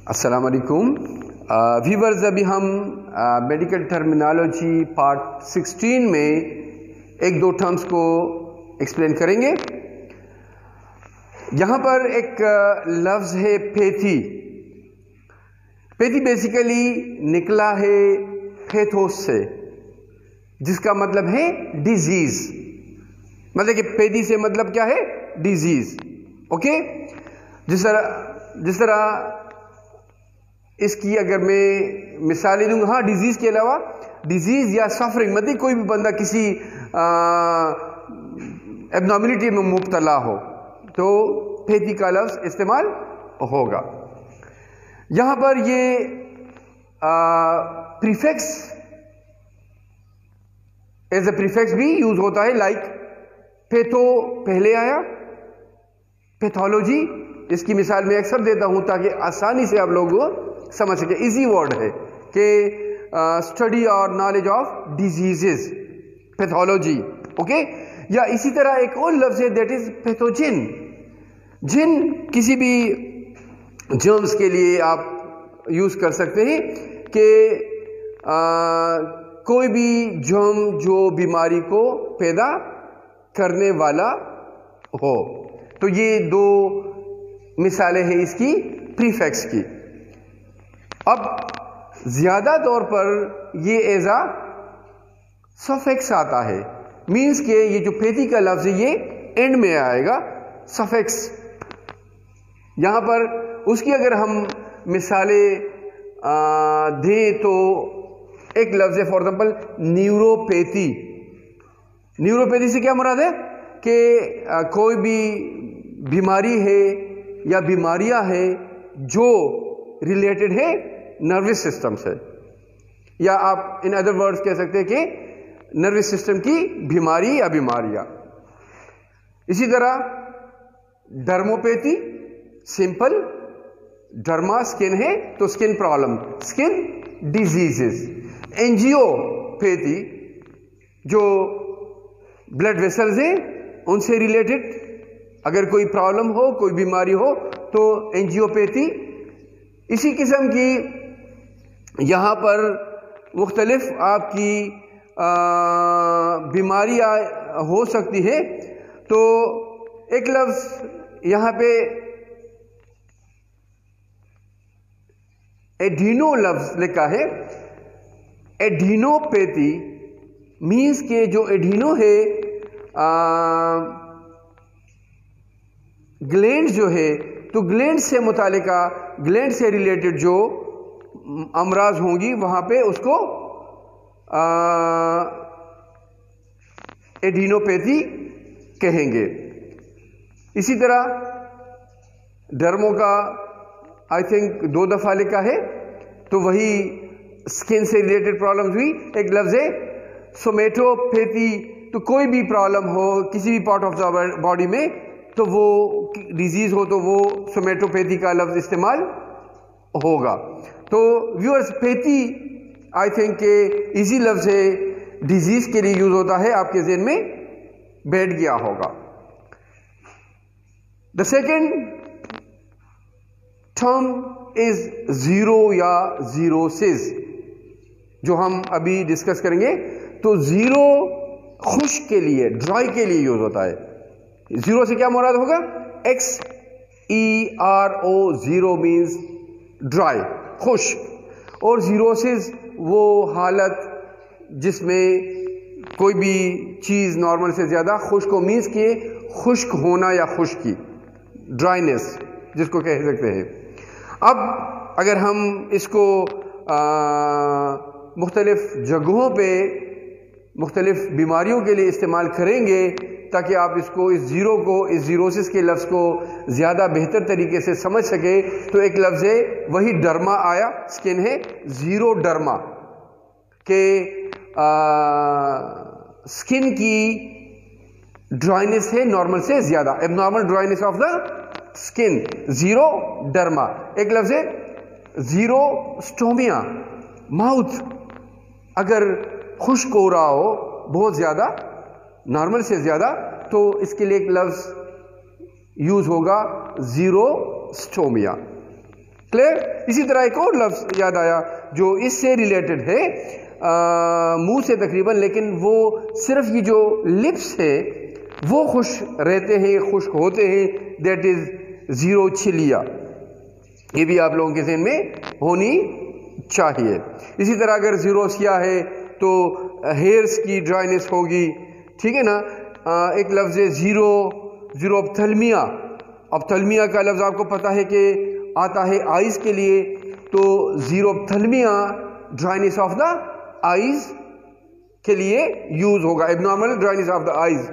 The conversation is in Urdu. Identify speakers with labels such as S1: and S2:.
S1: السلام علیکم ویورز، ابھی ہم میڈیکل ٹرمینالوجی پارٹ 16 میں ایک دو ٹرمز کو ایکسپلین کریں گے. یہاں پر ایک لفظ ہے پیتھی. پیتھی بیسیکلی نکلا ہے پیتھوس سے، جس کا مطلب ہے ڈیزیز. مطلب کہ پیتھی سے مطلب کیا ہے؟ ڈیزیز. اوکے، جس طرح اس کی اگر میں مثالیں دوں گا، ہاں ڈیزیز کے علاوہ ڈیزیز یا سفرنگ، مطلب کوئی بھی بندہ کسی ایبنارملٹی میں مبتلا ہو تو پیتھی کا لفظ استعمال ہوگا. یہاں پر یہ پریفکس ایز اے پریفکس بھی یوز ہوتا ہے، لائک پیتھو پہلے آیا، پیتھولوجی. اس کی مثال میں اکثر دیتا ہوں تاکہ آسانی سے آپ لوگ سمجھ سکے. ایزی ورڈ ہے کہ اسٹڈی اور knowledge of diseases, pathology. Okay, یا اسی طرح ایک اور لفظ ہے دیٹ از پیتھوجن. جن کسی بھی جرمز کے لیے آپ یوز کر سکتے ہیں کہ کوئی بھی جرم جو بیماری کو پیدا کرنے والا ہو. تو یہ دو مثالیں ہیں اس کی پریفکس کی. اب زیادہ طور پر یہ ایز اے سفکس آتا ہے، مینس کہ یہ جو پیتھی کا لفظ ہے یہ اینڈ میں آئے گا، سفکس. یہاں پر اس کی اگر ہم مثالیں دیں تو ایک لفظ ہے فار ایگزامپل نیوروپیتھی. نیوروپیتھی سے کیا مراد ہے کہ کوئی بھی بیماری ہے یا بیماریاں ہیں جو ریلیٹڈ ہے نروس سسٹم سے، یا آپ ان ادر ورڈز کہہ سکتے ہیں کہ نروس سسٹم کی بیماری یا بیماریاں. اسی طرح ڈرموپیتھی، سمپل ڈرما اسکن ہے تو اسکن پرابلم، اسکن ڈیزیزز. اینجیوپیتھی جو بلڈ ویسلز ہیں ان سے ریلیٹڈ اگر کوئی پرابلم ہو، کوئی بیماری ہو تو اینجیوپیتھی. اسی قسم کی یہاں پر مختلف آپ کی بیماریاں ہو سکتی ہے. تو ایک لفظ یہاں پہ ایڈینو لفظ لکھا ہے. ایڈینوپیتھی مینس کہ جو ایڈینو ہے گلینڈ جو ہے، تو گلینڈ سے متعلقہ، گلینڈ سے ریلیٹڈ جو امراض ہوں گی وہاں پہ اس کو ایڈینوپیتھی کہیں گے. اسی طرح ڈرمو کا آئی تھنک 2 دفعہ لکھا ہے، تو وہی اسکن سے ریلیٹڈ پرابلمز ہوئی. ایک لفظ ہے سومیٹوپیتھی، تو کوئی بھی پرابلم ہو کسی بھی پارٹ آف دا باڈی میں تو وہ ڈیزیز ہو تو وہ سومیٹوپیتھی کا لفظ استعمال ہوگا. تو ویورز، پیتھی آئی تھنک کہ ایزی لفظ ہے، ڈیزیز کے لیے یوز ہوتا ہے، آپ کے ذہن میں بیٹھ گیا ہوگا. The second term is zero یا زیروسز، جو ہم ابھی ڈسکس کریں گے. تو زیرو خشک کے لیے، ڈرائی کے لیے یوز ہوتا ہے. زیرو سے کیا مراد ہوگا؟ XERO، زیرو مینز ڈرائی، خشک. اور زیروسز وہ حالت جس میں کوئی بھی چیز نارمل سے زیادہ خشک ہو، مینز کہ خشک ہونا یا خشکی، ڈرائینس جس کو کہہ سکتے ہیں. اب اگر ہم اس کو مختلف جگہوں پہ مختلف بیماریوں کے لیے استعمال کریں گے تاکہ آپ اس کو، اس زیرو کو، اس زیروسس کے لفظ کو زیادہ بہتر طریقے سے سمجھ سکے، تو ایک لفظ ہے وہی ڈرما آیا، اسکن ہے زیرو ڈرما، کہ اسکن کی ڈرائنس ہے نارمل سے زیادہ، abnormal dryness of the skin, xeroderma. ایک لفظ ہے زیرو اسٹومیا، ماؤتھ اگر خشک ہو رہا ہو بہت زیادہ، نارمل سے زیادہ، تو اس کے لیے ایک لفظ یوز ہوگا زیرو اسٹومیا. کلیئر؟ اسی طرح ایک اور لفظ یاد آیا جو اس سے ریلیٹڈ ہے منہ سے تقریباً، لیکن وہ صرف یہ جو لپس ہے وہ خشک رہتے ہیں، خشک ہوتے ہیں، دیٹ از زیروچیلیا. یہ بھی آپ لوگوں کے ذہن میں ہونی چاہیے. اسی طرح اگر زیروسیا ہے تو ہیئرس کی ڈرائنس ہوگی، ٹھیک ہے نا. ایک لفظ ہے زیروپتھلمیا. اپتھلمیا کا لفظ آپ کو پتا ہے کہ آتا ہے آئیز کے لیے، تو زیروپتھلمیا ڈرائنس آف دا آئیز کے لیے یوز ہوگا، ابنارمل ڈرائنس آف دا آئیز.